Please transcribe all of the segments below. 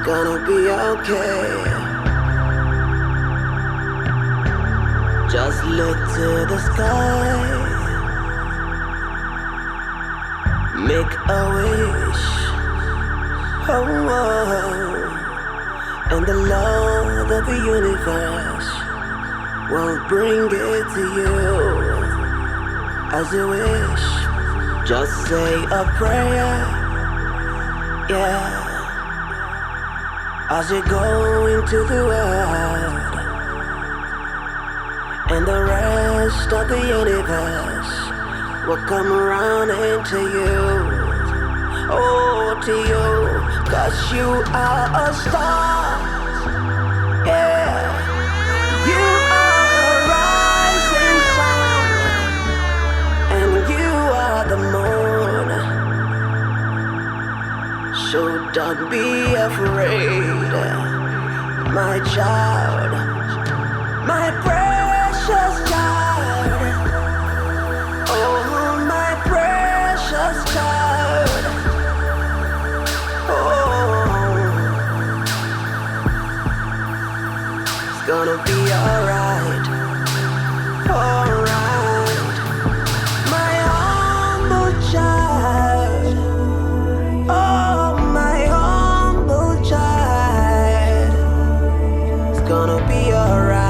gonna be okay. Just look to the sky, make a wish, oh, and the Lord of the universe will bring it to you as you wish. Just say a prayer, yeah, as you go into the world. And the rest of the universe will come around into you, oh, to you, 'cause you are a star, yeah, you are a rising sun, and you are the moon, so don't be afraid, my child, my precious child, oh, my precious child, oh, it's gonna be alright, alright, my humble child, oh, my humble child, it's gonna be alright.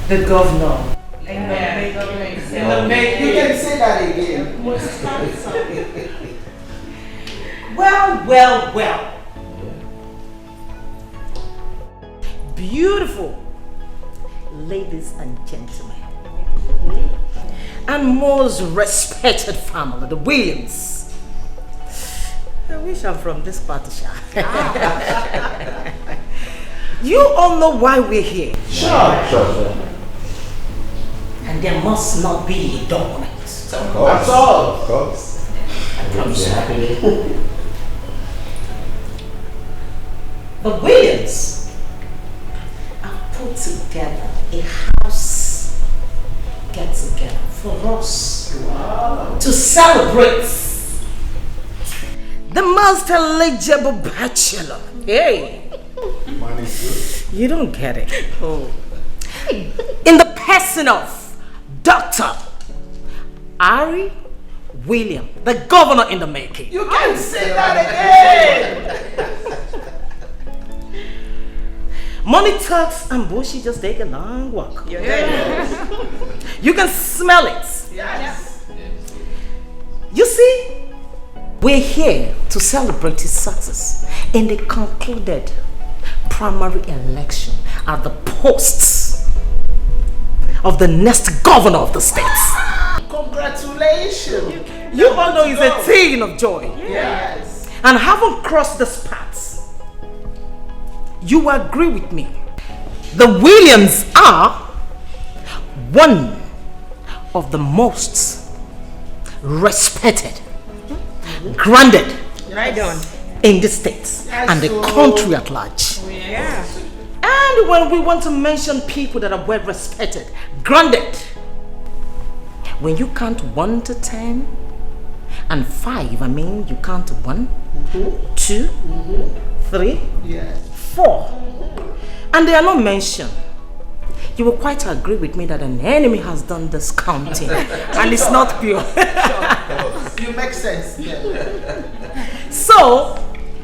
The governor. Amen. You can say that again. Well. Beautiful ladies and gentlemen, and most respected family, the Williams. I wish I'm from this party. You all know why we're here. Sure. And there must not be a document. Of course. That's all. Of course. I promise you. The Williams have put together a house get together for us to celebrate the most eligible bachelor. Hey. Money too. You don't get it. Oh. In the person of Dr. Ari William, the governor in the making. You can say that again. Money talks and bullshit just take a long walk. Yes. You can smell it. Yes. You see, We're here to celebrate his success in the concluded primary election at the posts of the next governor of the state. Congratulations. You all know it's a thing of joy. Yes. And having crossed this path, you agree with me. The Williams are one of the most respected, grounded in the states and the country at large. Yeah. And when we want to mention people that are well respected, grounded, when you count 1 to 10 and 5, I mean you count 1, 2, 3, Yes. 4, and they are not mentioned, you will quite agree with me that an enemy has done this counting and it's not pure. You make sense. Yeah. So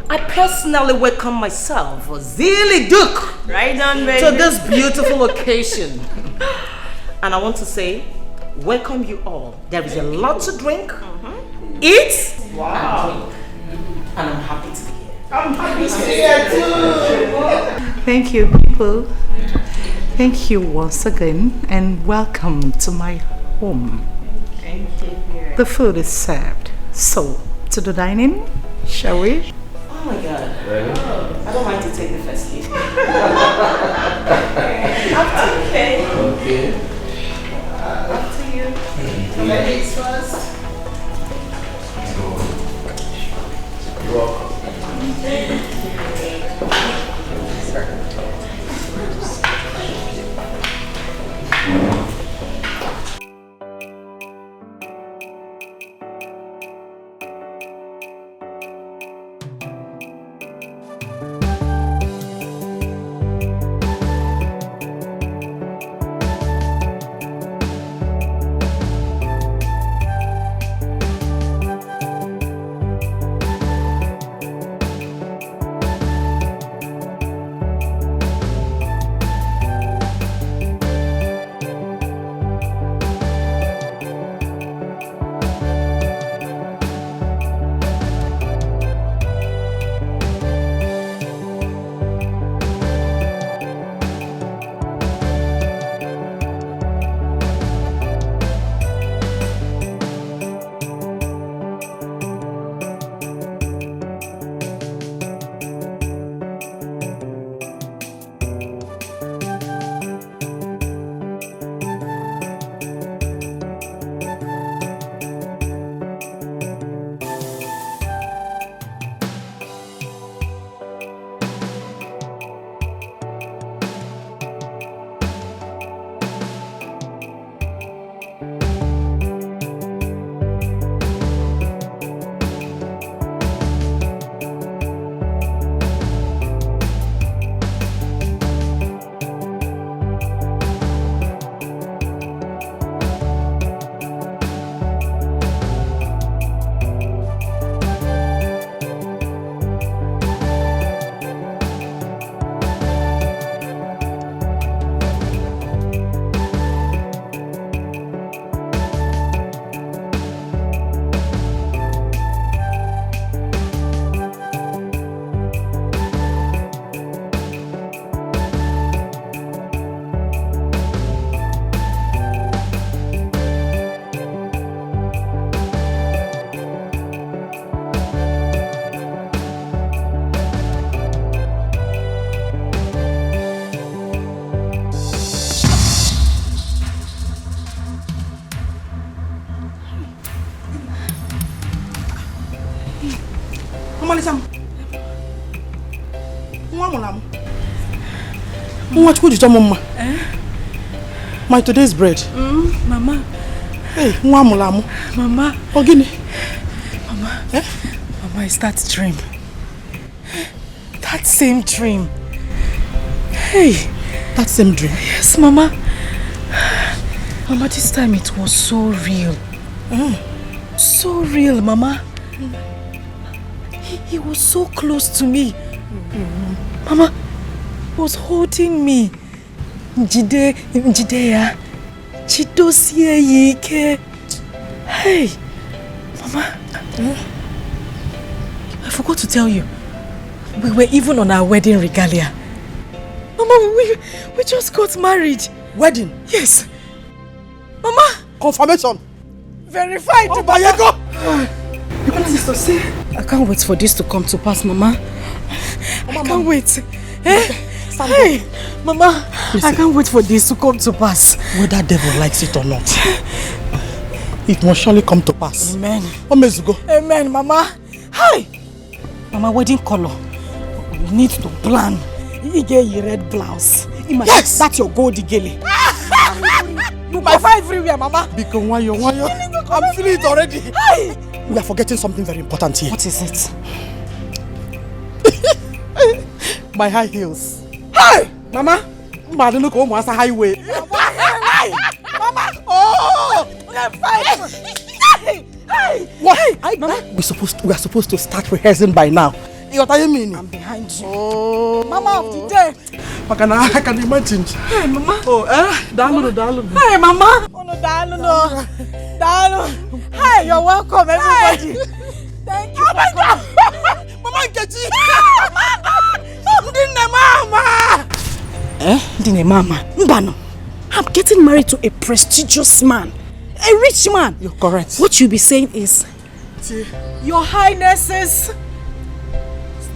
I personally welcome myself, Zili Duke, Right on, baby. to this beautiful occasion. And I want to say, welcome you all. There is a lot to drink, eat, and drink. And I'm happy to be here. I'm happy to be here too. Thank you, people. Thank you once again, and welcome to my home. Thank you. The food is served. So, to the dining, shall we? Oh my God. I don't mind to take the first lead. Okay. Okay. After you. Ladies first. You're welcome. What would you tell Mama? My today's bread. Mama. Hey, Mama. Mama. Ogini. Mama. Mama, is that dream? That same dream. Hey. That same dream? Yes, Mama. Mama, this time it was so real. So real, Mama. He was so close to me. Mama was holding me. Njideya. Chidosie yike. Hey, Mama. forgot to tell you. We were even on our wedding regalia. Mama, we just got married. Wedding? Yes. Mama. Confirmation. Verified. Oh, Bayego. I can't wait for this to come to pass, Mama. I can't wait. Hey, Mama, listen. I can't wait for this to come to pass. Whether devil likes it or not, it must surely come to pass. Amen. Omezugo. Amen, Mama. Hi. Mama, wedding color. We need to plan. You get your red blouse. Yes. That's your gold gele. You buy everywhere, Mama. Because why you? I'm feeling it already. Hi. We are forgetting something very important here. What is it? My high heels. Hi, Mama. Man, look almost a highway. Mama. Oh, what? Mama, we are supposed to start rehearsing by now. What are you meaning? I'm behind you. Oh, Mama of the day. I can imagine. Hey, Mama. Oh, Dalu. Hey, Mama. Oh, no, Dalu. Hi, you're welcome, everybody. Hey. Thank you. Mama, get you. Mama. Mbano. I'm getting married to a prestigious man. A rich man. You're correct. What you'll be saying is, Your Highnesses,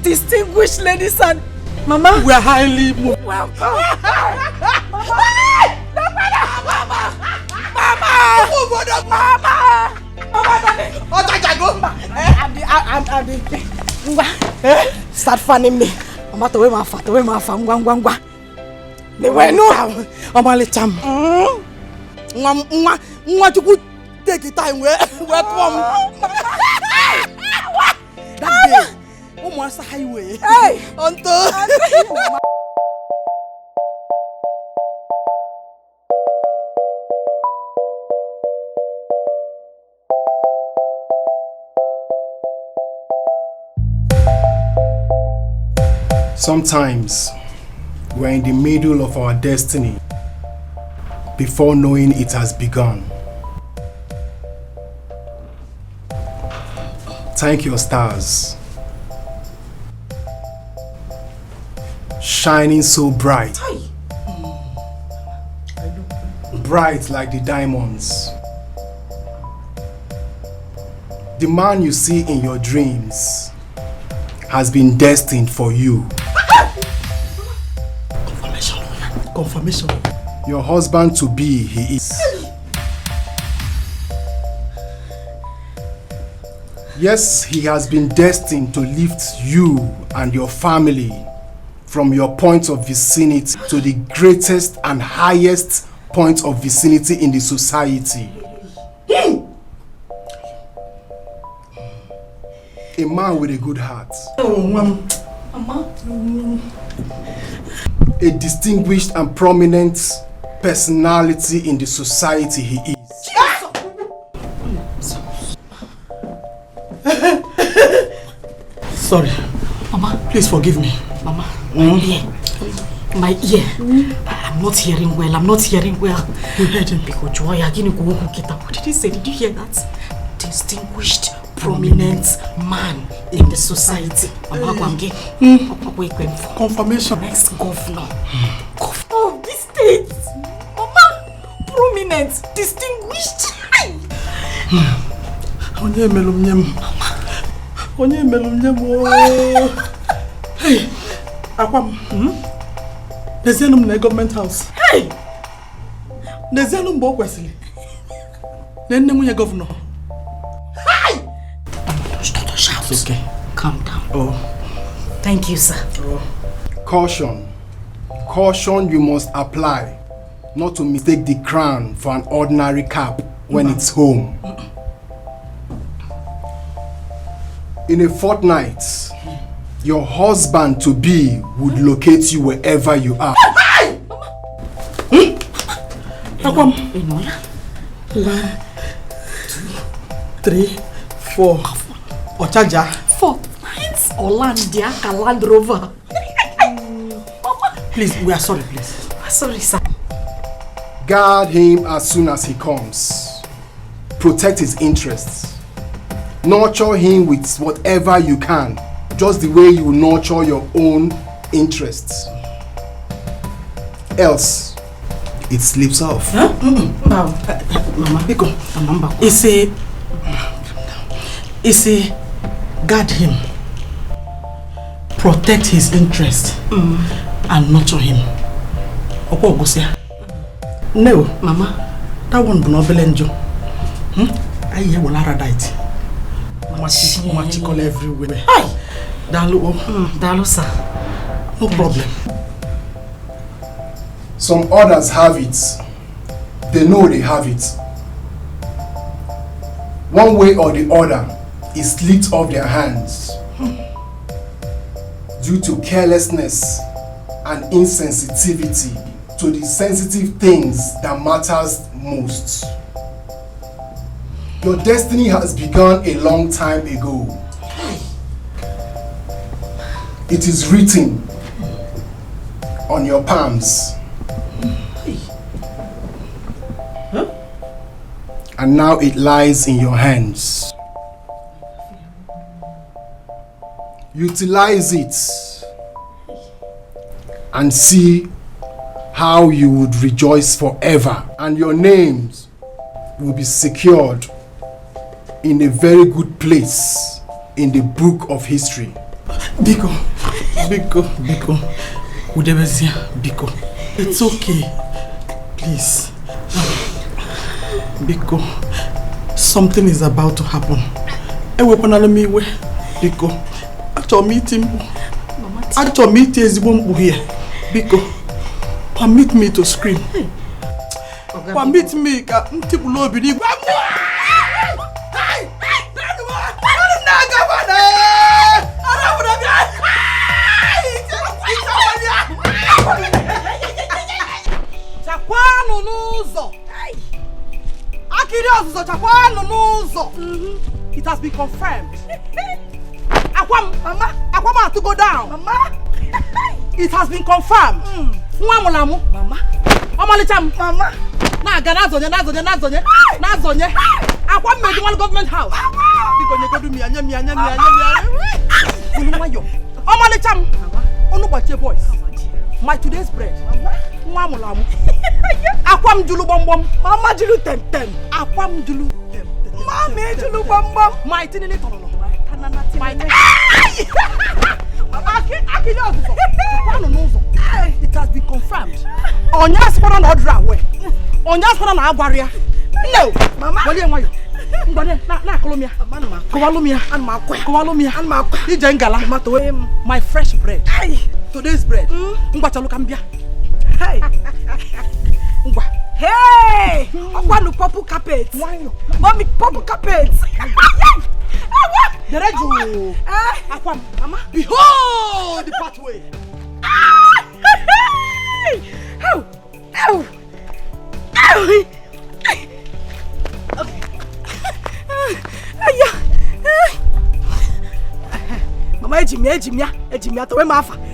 distinguished ladies and Mama. We are highly moved. Welcome. Start fanning me. Mama, to my fat, ngwa. They were no. Amali Tam. What you could take it time where come. That day, almost a highway. Hey, Tonto. Sometimes we're in the middle of our destiny before knowing it has begun. Thank your stars, shining so bright, bright like the diamonds. The man you see in your dreams has been destined for you. Confirmation. Your husband to be, he is. Yes, he has been destined to lift you and your family from your point of vicinity to the greatest and highest point of vicinity in the society. A man with a good heart. A distinguished and prominent personality in the society he is. Sorry. Mama. Please forgive me. Mama, my ear. I'm not hearing well. You heard him. What did he say? Did you hear that? Distinguished, prominent man in the society. Confirmation. Next governor. Governor of this state. Mama, prominent, distinguished. Onye melum. Hey, Akwam. There's no government house. Hey! There's no more question. Then the governor. Hey! Don't shout. It's okay. Calm down. Oh. Thank you, sir. Oh. Caution. Caution you must apply not to mistake the crown for an ordinary cap when it's home. In a fortnight, your husband to be would locate you wherever you are. Akwam. 1, 2, 3, 4. Ochaja. 4 nights. Olandia, Land Rover. Please, we are sorry, please. Sorry, sir. Guard him as soon as he comes. Protect his interests. Nurture him with whatever you can just the way you nurture your own interests. Else, it slips off. Huh? Mama, Biko, guard him, protect his interest, and nurture him. No, Mama, that one will not be angel. I hear will not right. Magical everywhere. Hi, Dalu, sir. No problem. Some others have it. They know they have it. One way or the other, it slipped off their hands due to carelessness and insensitivity to the sensitive things that matters most. Your destiny has begun a long time ago. It is written on your palms. And now it lies in your hands. Utilize it and see how you would rejoice forever, and your names will be secured in a very good place in the book of history. Biko, Udebezia, Biko, it's okay, please. Biko, something is about to happen. Biko, after meeting here, Biko, permit me to scream. Permit me It has been confirmed. Mama, Akwam to go down. Mama, it has been confirmed. Mama, Mama, Nazonya. Akwam made one government house. Because you go to me, voice. My today's bread. Mama, Akwam Julu Bombom. Mama Julu Tem. Akwam Julu Tem. Mama Julu Bombom. My tinny tono. My it has been confirmed. On your spot on order away. On your spot on our barrier. No, Mama. What do you want? My fresh bread. Today's bread. Hey! Hey! I want to purple carpet. Mommy, purple carpet. The red jewel. Mama. Behold the pathway. Ow! Mama, ejimia, to my father.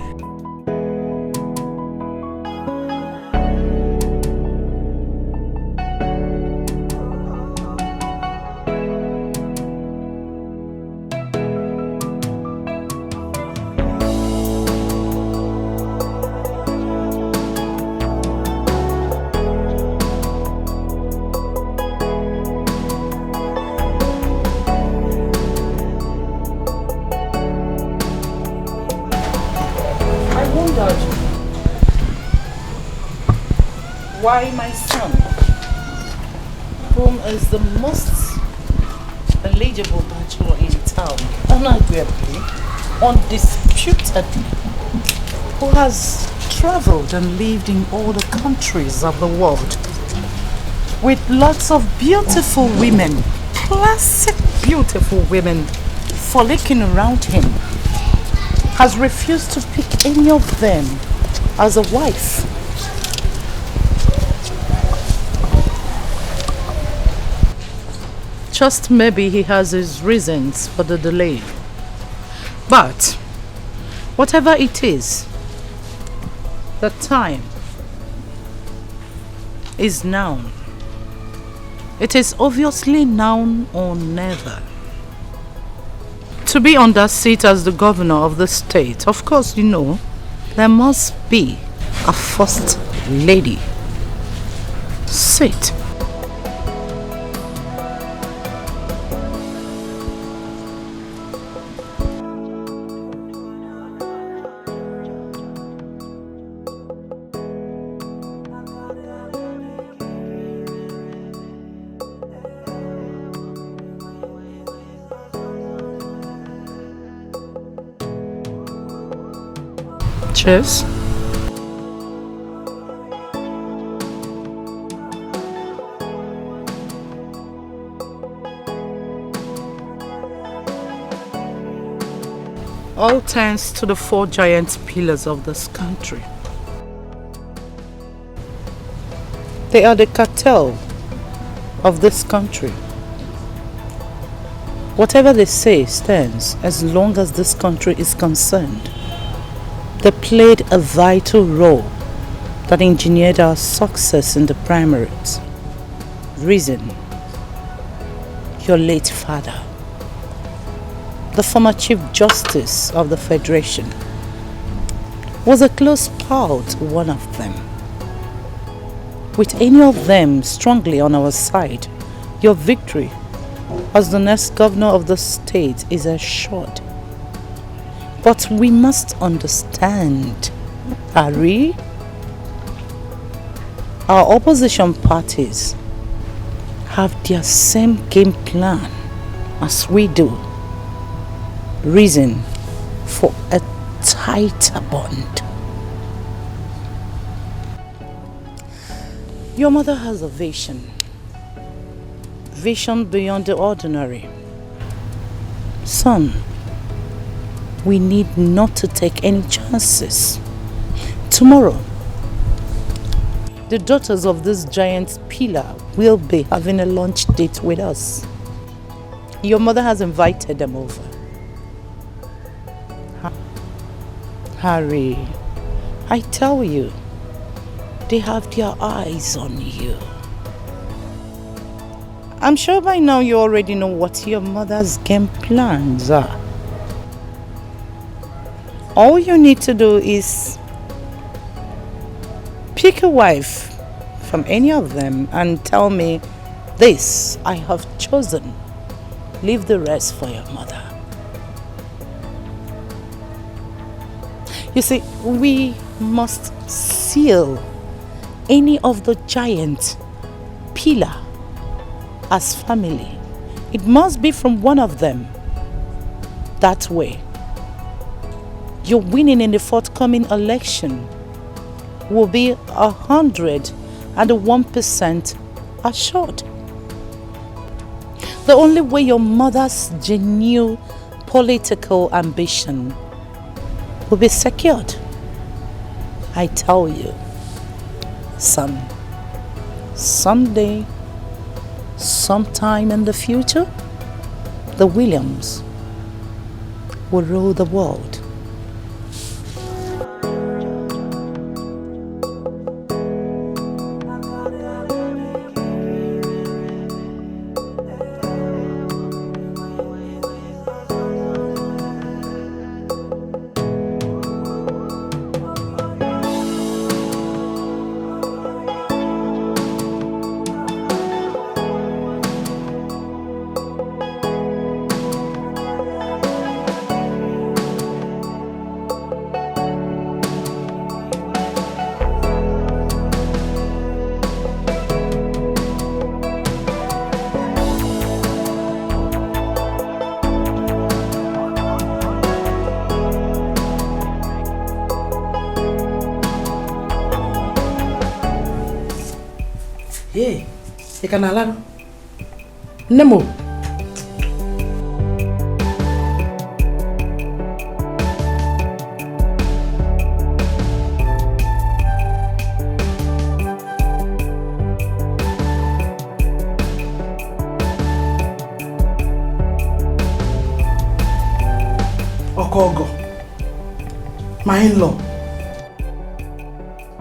Why my son, whom is the most eligible bachelor in town, unarguably, undisputed, who has traveled and lived in all the countries of the world, with lots of beautiful women, classic beautiful women, frolicking around him, has refused to pick any of them as a wife. Just maybe he has his reasons for the delay. But whatever it is, the time is now. It is obviously now or never. To be on that seat as the governor of the state, of course, you know, there must be a first lady. Sit. Cheers. All thanks to the 4 giant pillars of this country. They are the cartel of this country. Whatever they say stands as long as this country is concerned. They played a vital role that engineered our success in the primaries. Reason: your late father, the former Chief Justice of the Federation, was a close pal to one of them. With any of them strongly on our side, your victory as the next governor of the state is assured. But we must understand, Harry, our opposition parties have their same game plan as we do. Reason for a tighter bond. Your mother has a vision. Vision beyond the ordinary. Son, we need not to take any chances. Tomorrow, the daughters of this giant pillar will be having a lunch date with us. Your mother has invited them over. Harry, I tell you, they have their eyes on you. I'm sure by now you already know what your mother's game plans are. All you need to do is pick a wife from any of them and tell me, this I have chosen. Leave the rest for your mother. You see, we must seal any of the giant pillar as family. It must be from one of them. That way, your winning in the forthcoming election will be 101% assured. The only way your mother's genuine political ambition will be secured, I tell you, son, someday, sometime in the future, the Williams will rule the world. Hey, you can allow Nemo. Ogo, my in-law.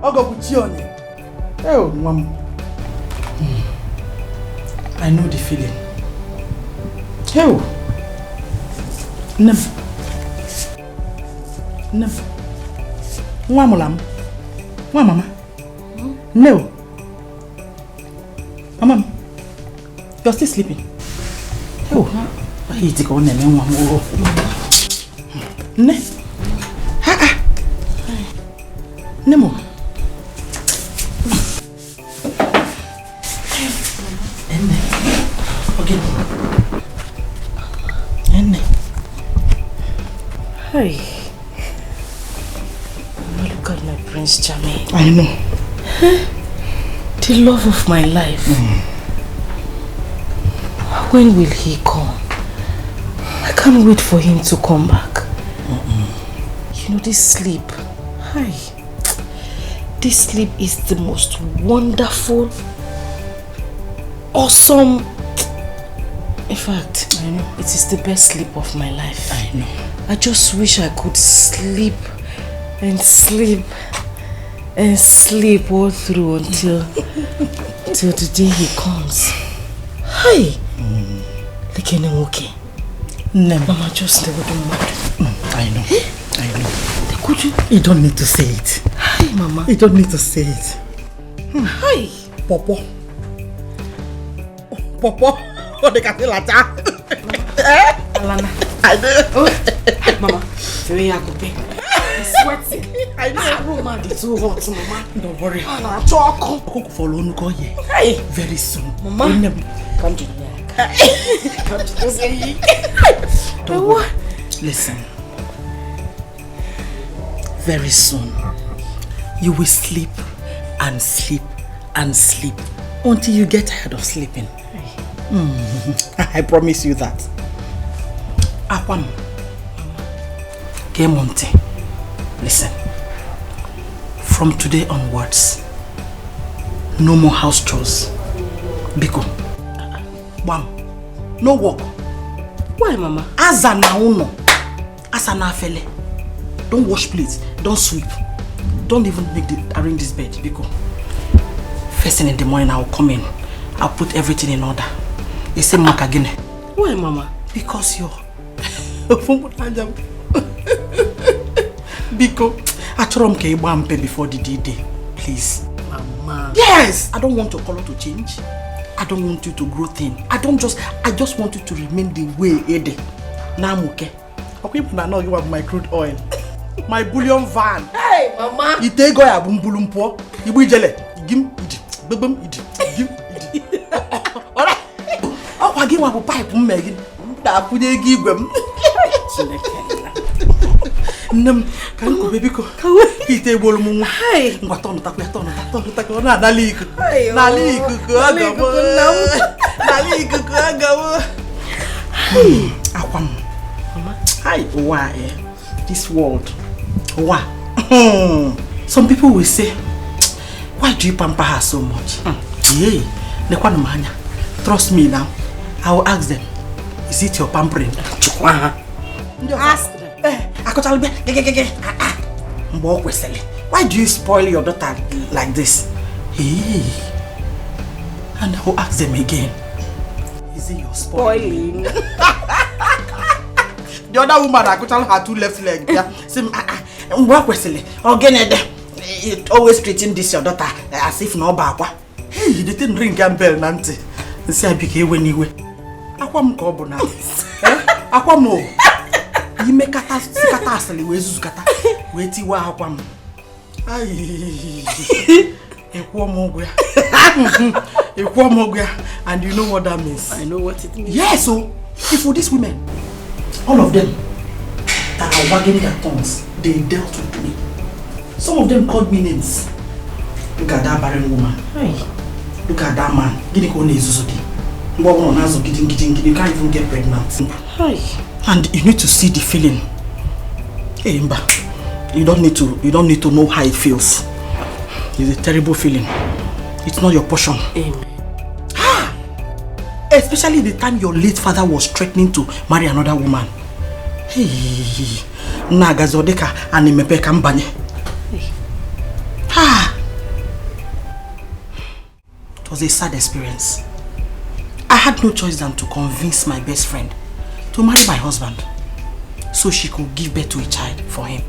Ogo Buchione. Oh, Mom. I know the feeling. Oh, Nem. Mama. No. Mama. You're still sleeping. Oh. I hate to go on and one. Ne. Nemo. Okay. Hey. Look at my Prince Charming. I know. The love of my life. When will he come? I can't wait for him to come back. You know, this sleep. Hi. This sleep is the most wonderful, awesome. In fact, I know it is the best sleep of my life. I know. I just wish I could sleep and sleep and sleep all through until the day he comes. Hi. Okay. Mama just never do mad. I know. Could you? You don't need to say it. Hi, Mama. You don't need to say it. Hi. Popo. Oh, they can feel like that. Alana. I know. Mama. Very happy. I'm sweating. I know. Mama, it's too hot, Mama. Don't worry. I'll talk. Cook for Lonuko here. Hi. Very soon. Mama. Come to the Don't worry. Listen. Very soon, you will sleep and sleep and sleep until you get tired of sleeping. I promise you that. Akwam. Kemonte. Listen. From today onwards, no more house chores. Biko. Bam. No work. Why, Mama? Azana uno. Asana fele. Don't wash plates. Don't sweep. Don't even arrange this bed. Because first thing in the morning, I'll come in. I'll put everything in order. You say Mark again. Why, Mama? Because you're Because I told him before the D-Day. Please. Mama. Yes! I don't want your color to change. I don't want you to grow thin. I just want you to remain the way it is. Now I'm okay. Okay, now you have my crude oil. My bullion van. Hey, Mama. You take go ya bumbulumpo. You be jele. Gim idi. Bebem idi. Gim idi. Alright. Oh, I give you a pipe megin. Da puje gigwem. Nem kan ko baby ko. Ite bol mu. Hey. Ngwa ton tak na dali ko. Nali ko agamo. Nali ko agamo. Hey, akwam. Mama. Hi, why? This world. Why? Some people will say, why do you pamper her so much? Yeah. Trust me now. I will ask them, is it your pampering? Ask them. Why do you spoil your daughter like this? Hey. And I will ask them again, is it your spoiling? The other woman, I could tell her 2 left legs. Yeah. It always treating this your daughter as if no baba. Hey, you didn't ring a bell, Nancy. See, I became when you were. Aquam cobo now. Aquamo. You make a task, where's Zukata? Wait, you are Aquam. And you know what that means? I know what it means. Yeah, so if for these women, all of them that are wagging their tongues, they dealt with me. Some of them called me names. Look at that barren woman. Hey. Look at that man. You can't even get pregnant. Hey. And you need to see the feeling. Hey, Mba, you don't need to know how it feels. It's a terrible feeling. It's not your portion. Amen. Especially the time your late father was threatening to marry another woman. Hey, Nagazodeka and Imepeka Mbanye. It was a sad experience. I had no choice than to convince my best friend to marry my husband. so she could give birth to a child for him.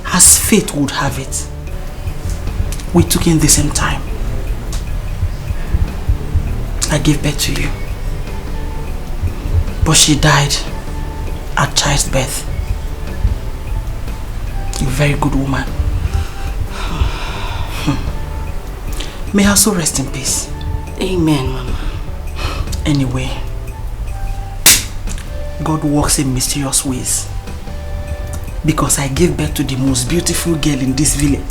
As fate would have it, we took in the same time. I gave birth to you. But she died at childbirth. A very good woman. May her soul rest in peace. Amen, Mama. Anyway, God works in mysterious ways. Because I gave birth to the most beautiful girl in this village.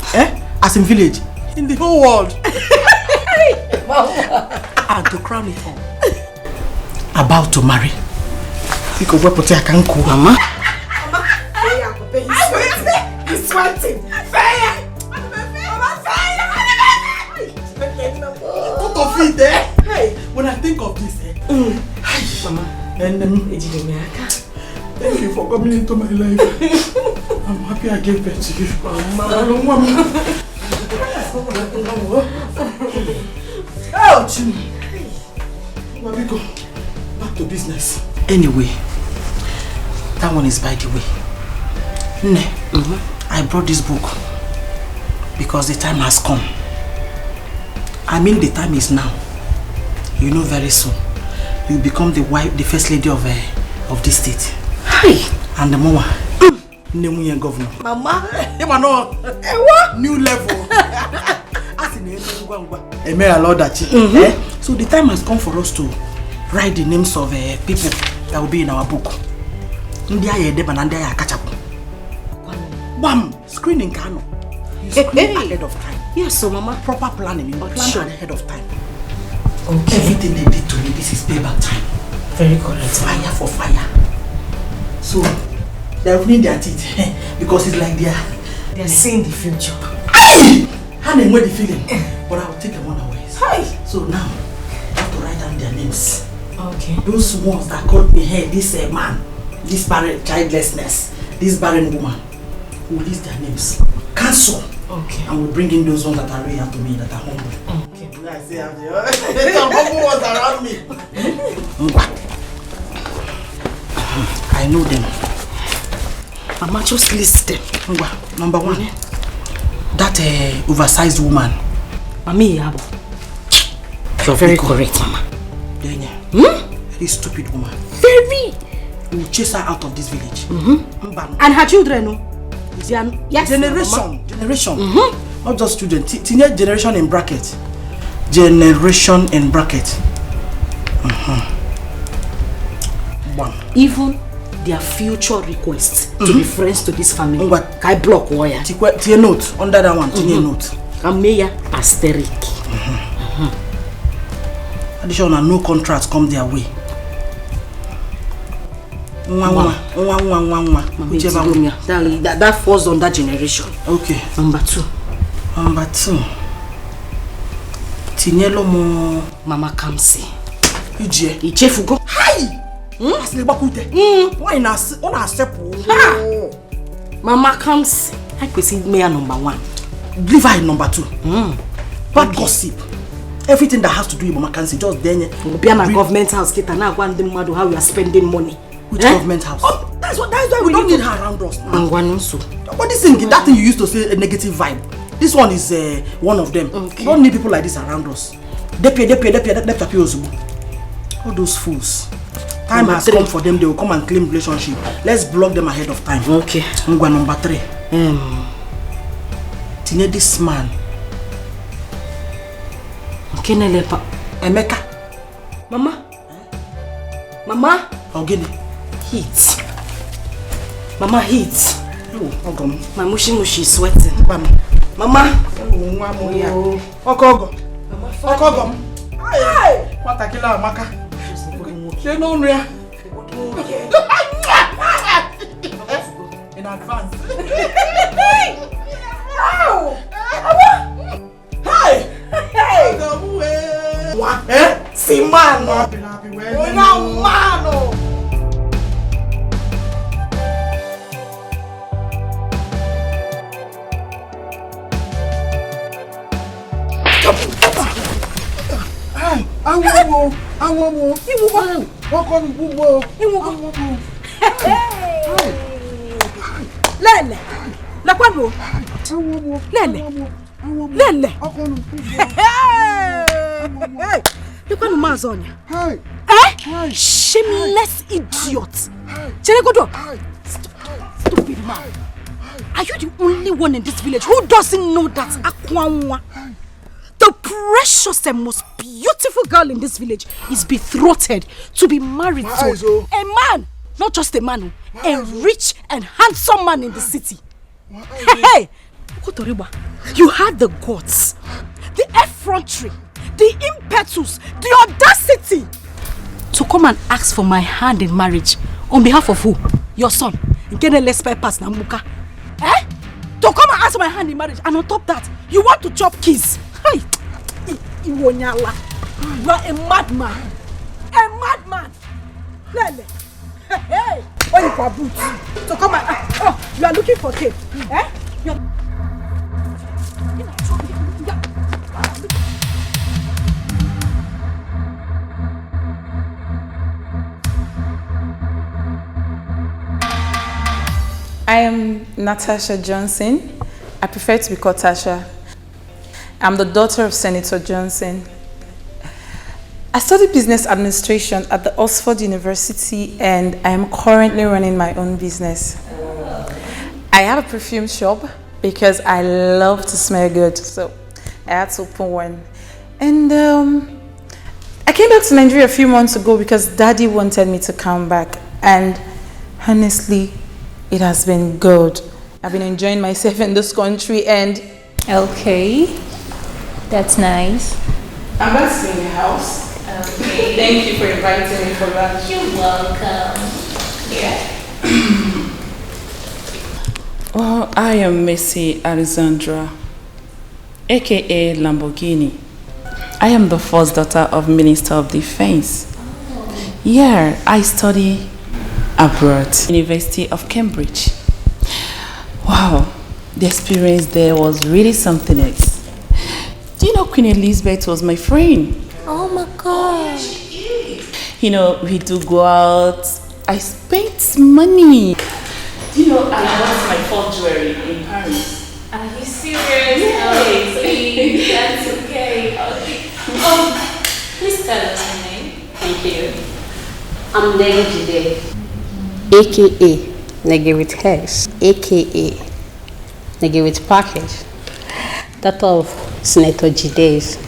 As in village? In the whole world. And to crown it all, about to marry. Because what I can cook, Mama. He's sweating. What of it, Hey, when I think of this, Mama. And thank you for coming into my life. I'm happy I gave birth to you. Mama. Ouch! Let go. Back to business. Anyway, that one is by the way. I brought this book because the time has come. I mean, the time is now. You know, very soon you become the wife, the first lady of this state. Hi. And the mama, new governor. Mama. What? New level. May allow that. So the time has come for us to write the names of people that will be in our book. Bam! Screening Kano. You screen ahead of time. Yes, so Mama. Proper planning. You plan ahead of time. Okay. Everything they did to me, this is payback time. Very correct. Fire for fire. So they're opening their teeth because it's like they're seeing the future. How they know the feeling? But I will take them unawares. Hi. So now I have to write down their names. Okay. Those ones that called me, hey, this man, this barren childlessness, this barren woman, we will list their names. Cancel. Okay. And we bring in those ones that are real to me, that are humble. Okay. I say, some humble ones around me. I know them. Mama, just list them. Number one, that oversized woman. Mami Yabo. You're very correct, Mama. Very stupid woman. Very. We will chase her out of this village. And her children, no? Yes, generation. Not just children. Teenage generation in bracket. Generation in bracket. One. Even their future requests to be friends to this family. Kai block wire. Tie note under that one. Tie note. Ameya asterisk. Additional, no contracts come their way. Whichever one. That falls on that generation. Okay. Number two. Tinyelo mo Mama Kamsi. Ije. Ichefugo. Hi! Why not? Mama Kamsi. I could see me number one. Leave her in number two. Bad gossip. Everything that has to do with Mama Kamsi, just then. Be a government house. Kita na go and them how we are spending money. Which government house? Oh, that's why we don't need her around us now. But this thing, that thing you used to say a negative vibe. This one is one of them. Okay. We don't need people like this around us. All those fools. Time has come for them. They will come and claim relationship. Let's block them ahead of time. Okay. Number three. Tine this man. Kenelepa. Emeka. Mama. Mama. Ogini. Heat. Mama heat. Oh, my mushy is sweating. Mama. Okogo. Okogo. Hey. What a killer, Maka. You know, in advance. Hey. What? Simano. Mano. I want more. Lele. La kwano. Lele. Lele. Hey. You kwano mazonya. Eh? Shameless idiot. Cheregodo. Stupid man. Are you the only one in this village who doesn't know that Akwanwa, the precious and most beautiful girl in this village, is betrothed to be married to a man, not just a man, a rich and handsome man in the city? Hey, you had the guts, the effrontery, the impetus, the audacity to come and ask for my hand in marriage on behalf of who? Your son. Get a less pass Namuka. Eh? To come and ask my hand in marriage, and on top that, you want to chop keys. Hey, you are a madman. A madman. Lele. Hey, what you for boots? So come and oh, you are looking for cake. Eh? I am Natasha Johnson. I prefer to be called Tasha. I'm the daughter of Senator Johnson. I studied business administration at the Oxford University and I am currently running my own business. I have a perfume shop because I love to smell good, so I had to open one. And I came back to Nigeria a few months ago because Daddy wanted me to come back, and honestly, it has been good. I've been enjoying myself in this country and... Okay, that's nice. I'm back to in the house. Okay. Thank you for inviting me for lunch. You're welcome. Yeah. Oh, I am Missy Alexandra, aka Lamborghini. I am the first daughter of Minister of Defense. Yeah, I study abroad, University of Cambridge. Wow, the experience there was really something else. Do you know Queen Elizabeth was my friend? Oh my gosh. You know, we do go out. I spent money. Do you know I bought my first jewelry in Paris? Are you serious? No, please. That's okay. Please tell us your name. Thank you. I'm Negi aka Negi with Hairs, aka Negi with Package, daughter of Senator Jide's.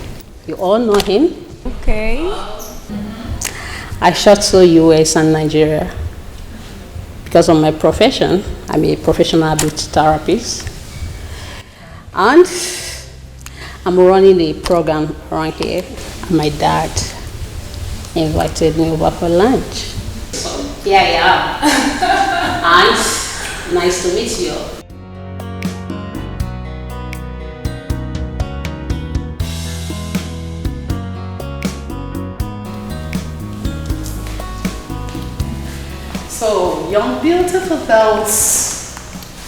You all know him? Okay. I shot to US and Nigeria. Because of my profession, I'm a professional beauty therapist. And I'm running a program around here. And my dad invited me over for lunch. Yeah. And nice to meet you. So, young beautiful girls,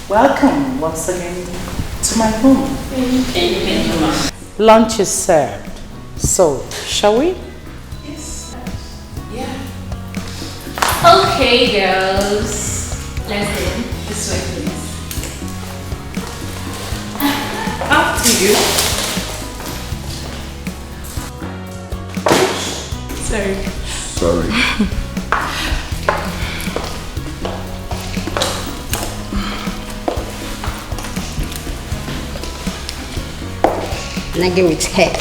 welcome once again to my home. Thank you, ma'am. Lunch is served. So, shall we? Yes. Yeah. Okay, girls. Let's in. This way, please. After you. Sorry. Negi with hair.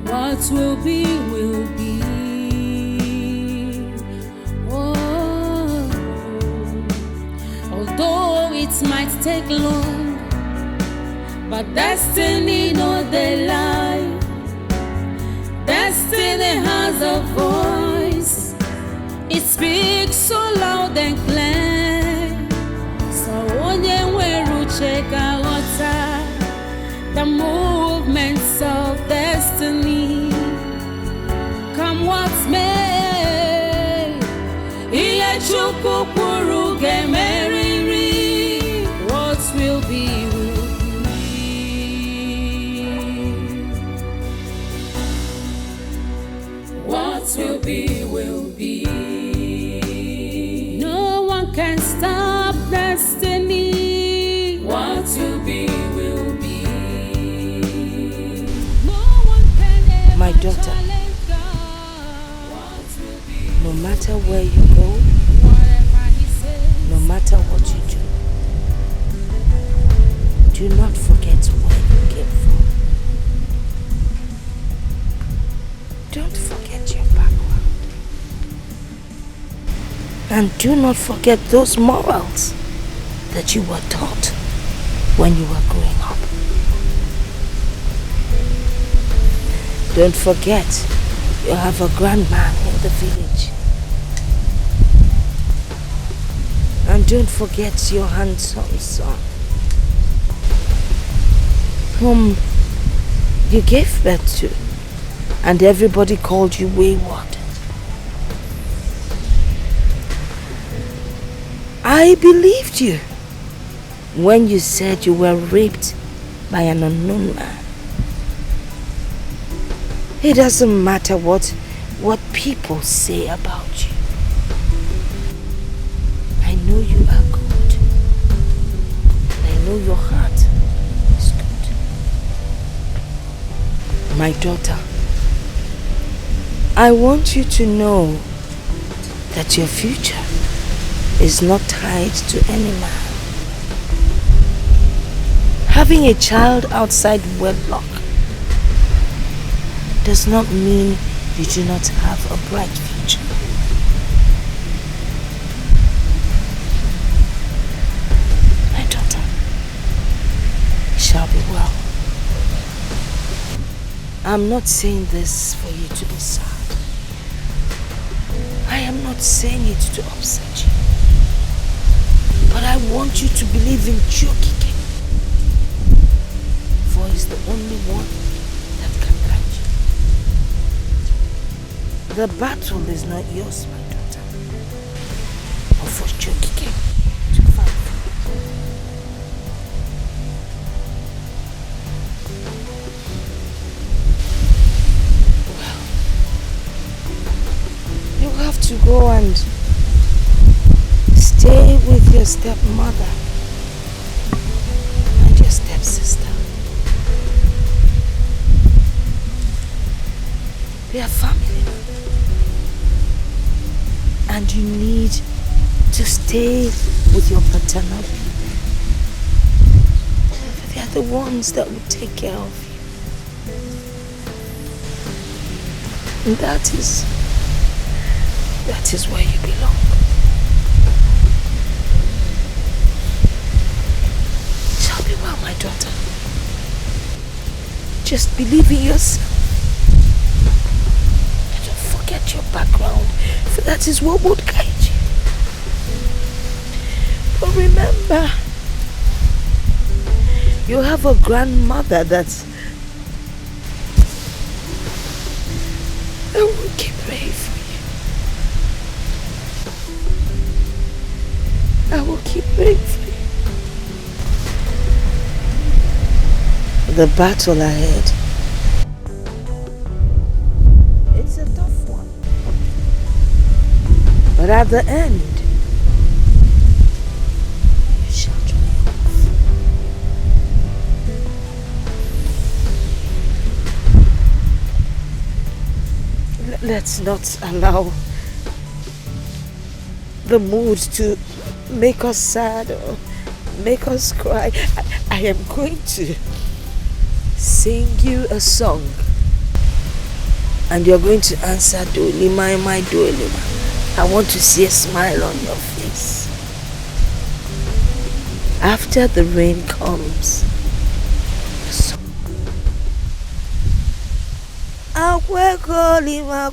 What will be, will be. Oh, although it might take long, but destiny no they lie. Destiny has a voice. It speaks so loud and clear. So when you check out the movements be will be. No one can stop destiny. What to be will be. No one can ever My daughter, challenge God. What will be? no matter where you go, Whatever He says. no matter what you do, do not forget where you came from. Don't forget your background. And do not forget those morals that you were taught when you were growing up. Don't forget you have a grandman in the village. And don't forget your handsome son, whom you gave birth to, and everybody called you wayward. I believed you when you said you were raped by an unknown man. It doesn't matter what people say about you. I know you are good. And I know your heart is good. My daughter, I want you to know that your future is not tied to any man. Having a child outside wedlock does not mean you do not have a bright future. My daughter, it shall be well. I'm not saying this for you to be sad. I am not saying it to upset you. But I want you to believe in Dikeh, for he's the only one that can guide you. The battle is not yours, my daughter, but for Dikeh to fight. Well, you have to go and stay with your stepmother and your stepsister. They are family. And you need to stay with your paternal people. They are the ones that will take care of you. And that is where you belong. Well, my daughter, just believe in yourself. And don't forget your background, for that is what would guide you. But remember, you have a grandmother that will keep praying for you. I will keep praying for you. The battle ahead, it's a tough one, but at the end, you shall triumph. Let's not allow the mood to make us sad or make us cry. I am going to sing you a song, and you're going to answer Dolima, my Dolima. I want to see a smile on your face. After the rain comes, the song. Akwekoli, my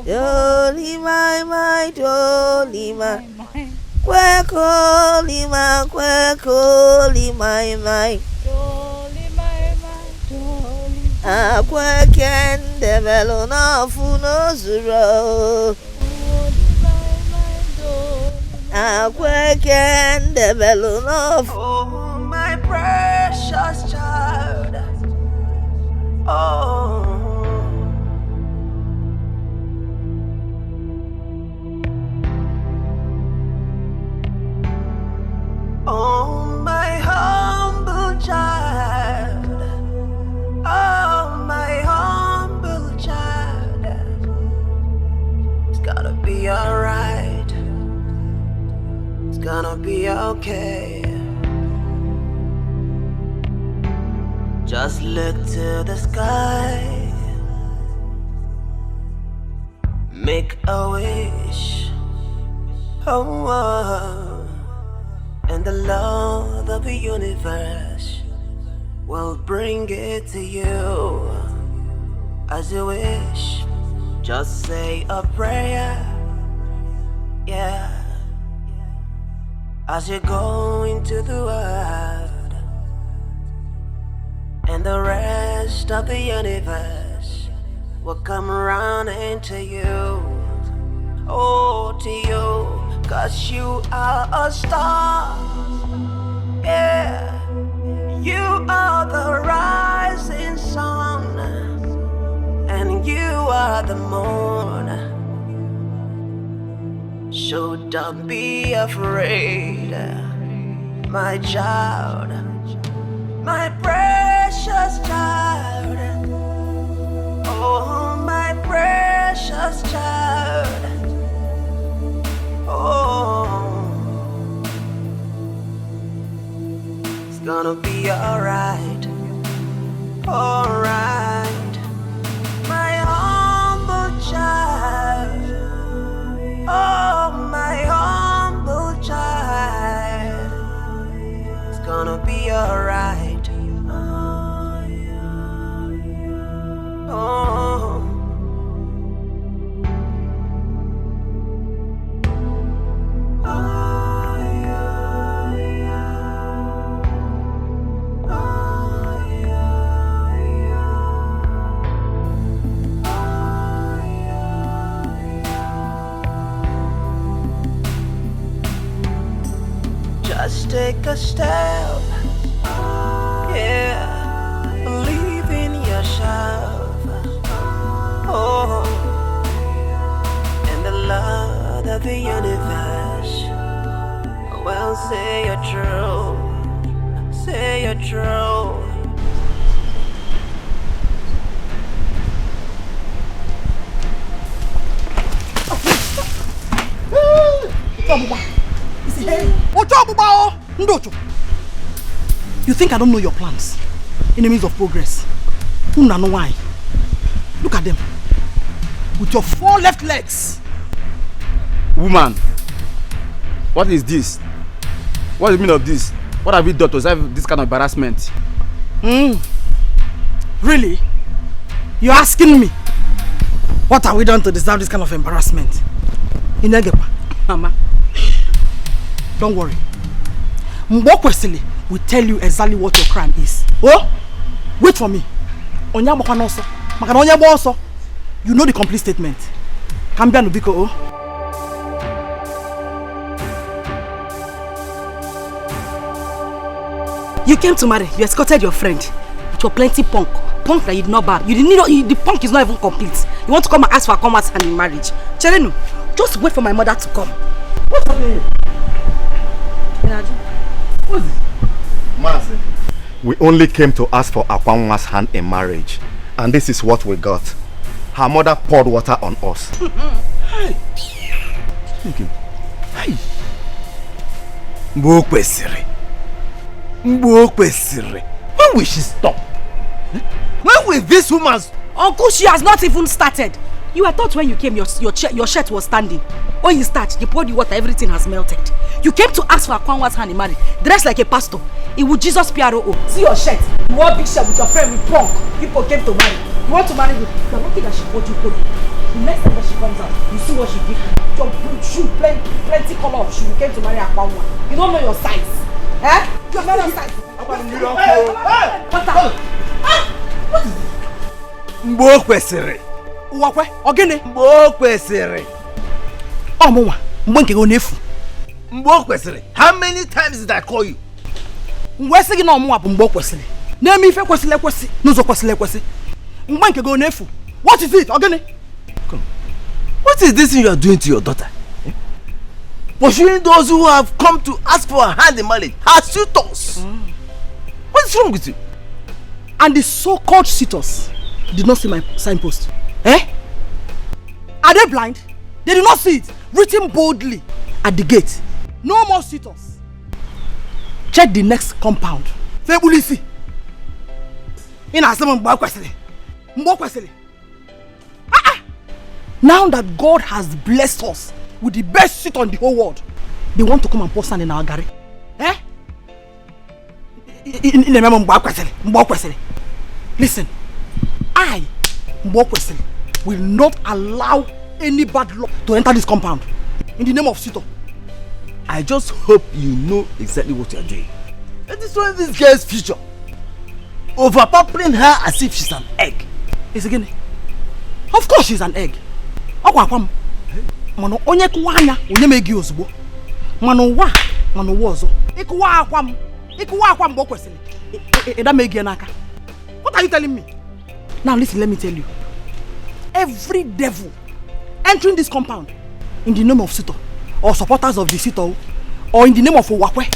Dolima, my Dolima. Kwekoli, my Akwekende belona funo zuro. Akwekende belona. Oh, my precious child. Oh, be okay. Just look to the sky, make a wish, oh, and the Lord of the universe will bring it to you as you wish. Just say a prayer, yeah, as you go into the world, and the rest of the universe will come around into you, oh, to you, 'cause you are a star, yeah, you are the rising sun, and you are the moon, so don't be afraid, my child, my precious child, oh, my precious child, oh, it's gonna be alright, alright, my humble child, oh, my humble child, it's gonna be alright. Oh. Just take a step, yeah, believe in yourself, oh, and the Lord of the universe will say you're true, say you're true. You think I don't know your plans? Enemies of progress. Who know why? Look at them. With your 4 left legs. Woman, what is this? What is the meaning of this? What have we done to deserve this kind of embarrassment? Really? You're asking me? What have we done to deserve this kind of embarrassment? Inegepa, Mama. Don't worry. Mbokwesili will tell you exactly what your crime is. Oh? Wait for me. You know the complete statement. Kambia Nubiko, oh? You came to marry. You escorted your friend. With your plenty punk. Punk that you did not buy. You didn't know the punk is not even complete. You want to come and ask for a commerce hand in marriage. Cherenu, just wait for my mother to come. What's happening? What's this? Master, we only came to ask for Akwanwa's hand in marriage, and this is what we got. Her mother poured water on us. Hey. Hey. Mbokwesiri. When will she stop? When will this woman's... Uncle, she has not even started. You were thought when you came, your shirt was standing. When you start, you poured the water, everything has melted. You came to ask for Akwanwa's hand in marriage, dressed like a pastor. It was Jesus PRO. See your shirt. You wore big shirt with your friend with punk. People came to marry. You want to marry me? You are lucky that she bought you code. The next time that she comes out, you see what she did. Your shoe, plenty color of shoe. You came to marry Akwanwa. You don't know your size. Eh? You have not your size. What is this? Mbokwesiri. Uwakwe, ogene. Mbokwesiri. Oh, mama. Mwenke go nefu. Mbokwesiri. How many times did I call you? Mwese gina omu apu Mbokwesiri. Nemi ife kwesile kwesi. Nuzo kwesile kwesi. Mwenke go nefu. What is it, ogene? Come. What is this thing you are doing to your daughter? Pursuing those who have come to ask for a hand in marriage, her suitors. What is wrong with you? And the so-called suitors did not see my signpost. Eh? Are they blind? They did not see it. Written boldly at the gate. No more suitors. check the next compound. Febulisi. In a seven kwesili. Now that God has blessed us with the best seat on the whole world, they want to come and pour sand in our garden. Eh? Listen, I, will not allow any bad luck to enter this compound. In the name of Sito. I just hope you know exactly what you are doing. That is destroying this girl's future. Overpampering her as if she's an egg. Yes, again. Of course she's an egg. Mano onye kuwanya onye megi ozugbo. Mano wozo. Ikuwa akwam bo kwesili. Eda megi n'aka. What are you telling me? Now listen, let me tell you. Every devil entering this compound in the name of Sito, or supporters of the Sito, or in the name of Owakwe,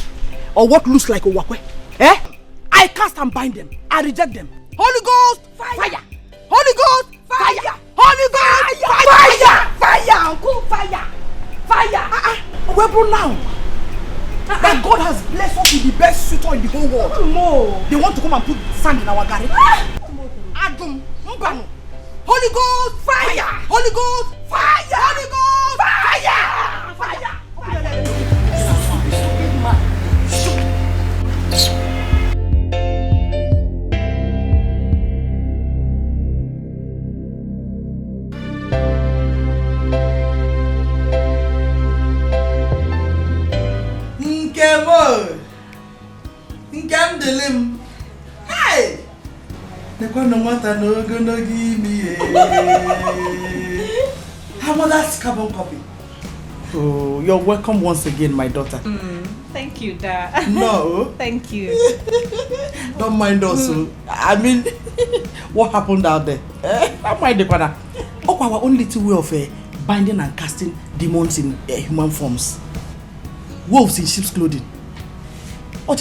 or what looks like Owakwe, I cast and bind them. I reject them. Holy Ghost, fire! Holy Ghost, fire! Holy Ghost, fire! Fire! Uncle, fire! Fire! We're now. That God has blessed us with the best suitor in the whole world. They want to come and put sand in our garden. Adam, Holy Ghost, fire! Holy Ghost, fire! Holy Ghost, fire! Ngam delim. Hey! No matter no gonna give me how about that carbon copy? Oh, you're welcome once again, my daughter. Thank you, Dad. No. Thank you. Don't mind us. I mean, what happened out there? Don't mind the corner. Our only two way of binding and casting demons in human forms. Wolves in sheep's clothing. I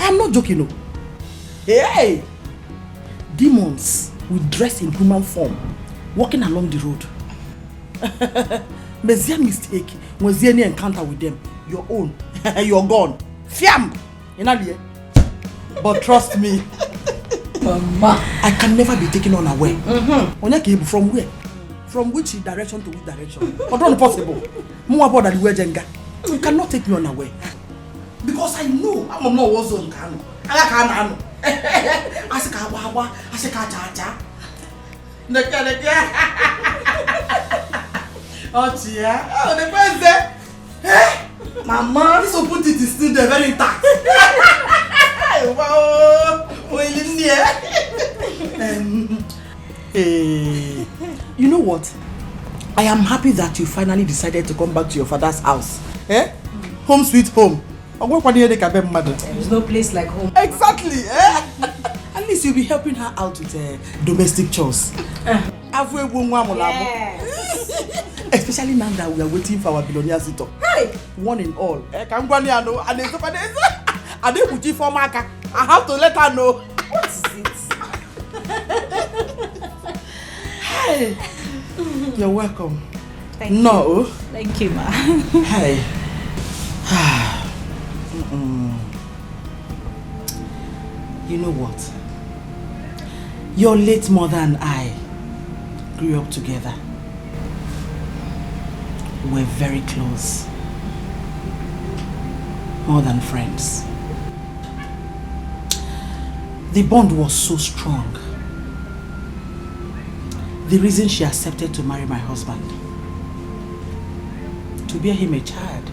am not joking. No. Hey! Demons will dress in human form, walking along the road. There's a mistake. Was there any encounter with them? Your own. You're gone. Fiam! But trust me, Mama, I can never be taken unaware. From where? From which direction to which direction? But not possible. More about the way Jenga. You cannot take me unaware. Because I know I'm not also in Kano. I can't. Oh, dear. Oh, the president. Mama, this opportunity is still there, very intact. Wow. You know what? I am happy that you finally decided to come back to your father's house. Home sweet home. There's no place like home. Exactly. At least you'll be helping her out with domestic chores. Yes. Especially now that we are waiting for our billionaire Zito. Hey! One in all. I have to let her know. What is it? Hey! You're welcome. Thank you. No. Thank you, Ma. Hey. You know what? Your late mother and I grew up together. We're very close. More than friends. The bond was so strong. The reason she accepted to marry my husband, to bear him a child,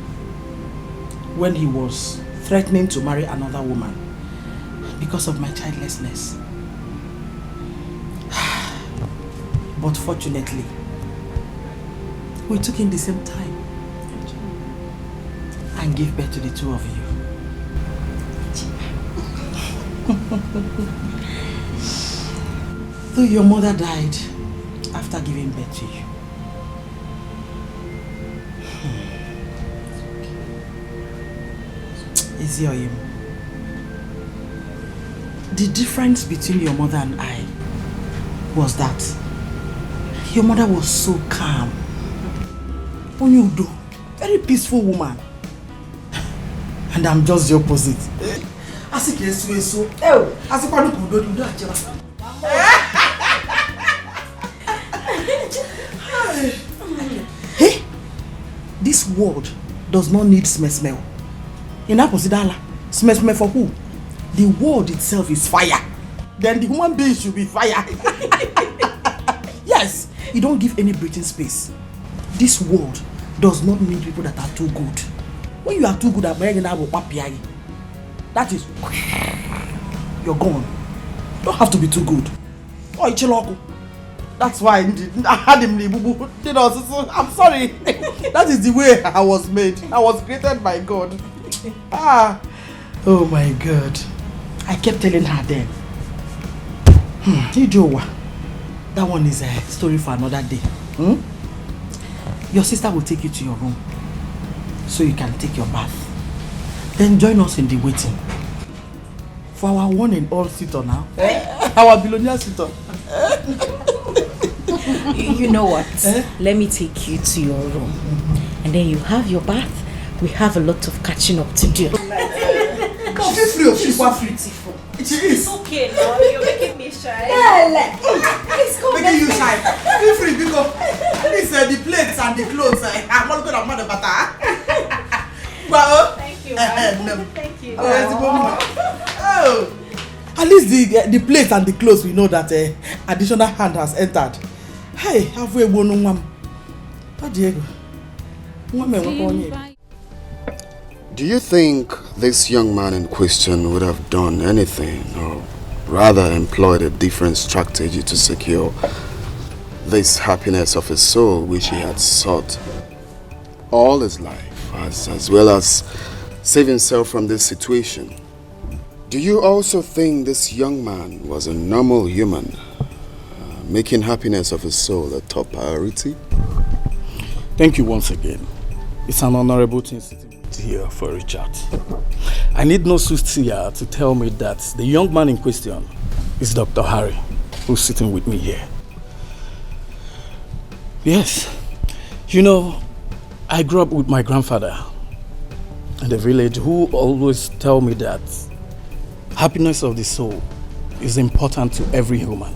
when he was threatening to marry another woman because of my childlessness. But fortunately, we took in the same time and gave birth to the two of you. Though your mother died after giving birth to you. Izioyim. The difference between your mother and I was that your mother was so calm. Onyudo, very peaceful woman. And I'm just the opposite. Asi ke so. Asi kwa no kudo do ajira. Hey, this world does not need smell. In Aposidala, smell for who? The world itself is fire. Then the human being should be fire. Yes, you don't give any breathing space. This world does not need people that are too good. When you are too good at bringing out papiai, that is, you're gone. You don't have to be too good. Oh, Ichiloko. That's why I had him. You know, so I'm sorry. That is the way I was made. I was created by God. Oh my God. I kept telling her then. Ijowa, that one is a story for another day. Your sister will take you to your room so you can take your bath. Then join us in the waiting for our one and all suitor now. Our billionaire suitor. You know what? Let me take you to your room. And then you have your bath. We have a lot of catching up to do. She's so beautiful. It's okay now. You're making me shy. Making you shy. Feel free because at least the plates and the clothes. I'm not going to mother butter. Well, thank you. Thank you. Oh, at least the plates and the clothes we know that additional hand has entered. Hey, have we won one? Diego. Do you think this young man in question would have done anything, or rather employed a different strategy to secure this happiness of his soul which he had sought all his life, as well as save himself from this situation? Do you also think this young man was a normal human, making happiness of his soul a top priority? Thank you once again. It's an honorable thing here for a chat. I need no soothsayer to tell me that the young man in question is Dr. Harry, who's sitting with me here. Yes, you know, I grew up with my grandfather in the village, who always tell me that happiness of the soul is important to every human.